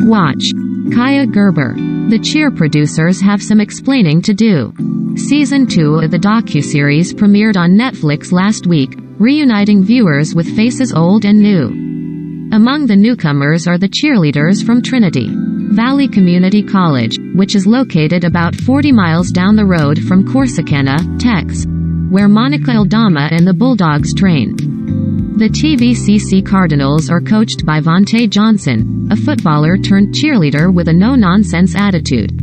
Watch. Kaya Gerber. The cheer producers have some explaining to do. Season 2 of the docuseries premiered on Netflix last week, reuniting viewers with faces old and new. Among the newcomers are the cheerleaders from Trinity Valley Community College, which is located about 40 miles down the road from Corsicana, Tex, where Monica Aldama and the Bulldogs train. The TVCC Cardinals are coached by Vontae Johnson, a footballer turned cheerleader with a no-nonsense attitude.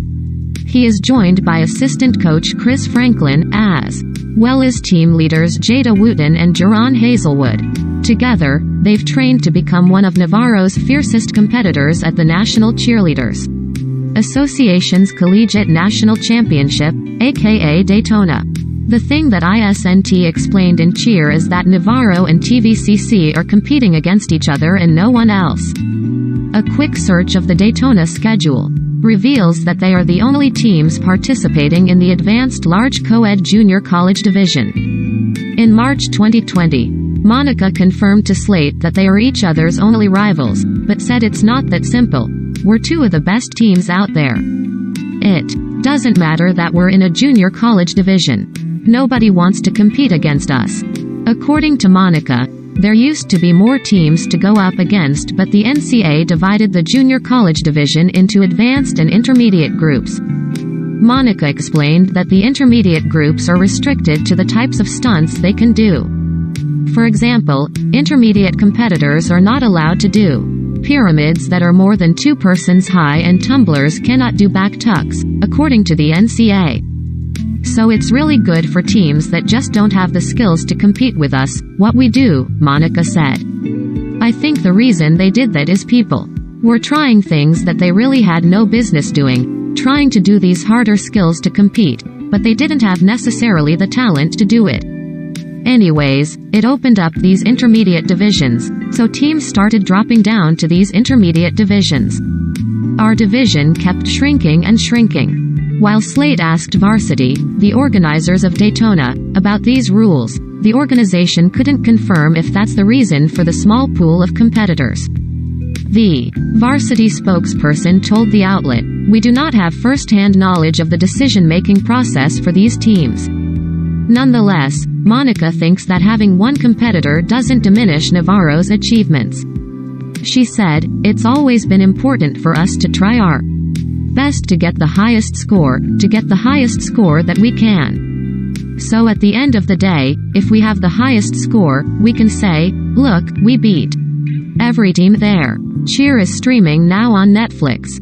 He is joined by assistant coach Chris Franklin, as well as team leaders Jada Wooten and Jerron Hazelwood. Together, they've trained to become one of Navarro's fiercest competitors at the National Cheerleaders Association's Collegiate National Championship, aka Daytona. The thing that ISNT explained in Cheer is that Navarro and TVCC are competing against each other and no one else. A quick search of the Daytona schedule reveals that they are the only teams participating in the Advanced Large Co-ed Junior College Division. In March 2020, Monica confirmed to Slate that they are each other's only rivals, but said it's not that simple. We're two of the best teams out there. It doesn't matter that we're in a junior college division. Nobody wants to compete against us. According to Monica, there used to be more teams to go up against, but the NCAA divided the junior college division into advanced and intermediate groups. Monica explained that the intermediate groups are restricted to the types of stunts they can do. For example, intermediate competitors are not allowed to do pyramids that are more than 2 persons high, and tumblers cannot do back tucks, according to the NCAA. So it's really good for teams that just don't have the skills to compete with us, what we do, Monica said. I think the reason they did that is people were trying things that they really had no business doing, trying to do these harder skills to compete, but they didn't have necessarily the talent to do it. Anyways, it opened up these intermediate divisions, so teams started dropping down to these intermediate divisions. Our division kept shrinking and shrinking. While Slate asked Varsity, the organizers of Daytona, about these rules, the organization couldn't confirm if that's the reason for the small pool of competitors. The Varsity spokesperson told the outlet, "We do not have first-hand knowledge of the decision-making process for these teams." Nonetheless, Monica thinks that having one competitor doesn't diminish Navarro's achievements. She said, "It's always been important for us to try our best to get the highest score that we can. So at the end of the day, if we have the highest score, we can say, look, we beat every team there." Cheer is streaming now on Netflix.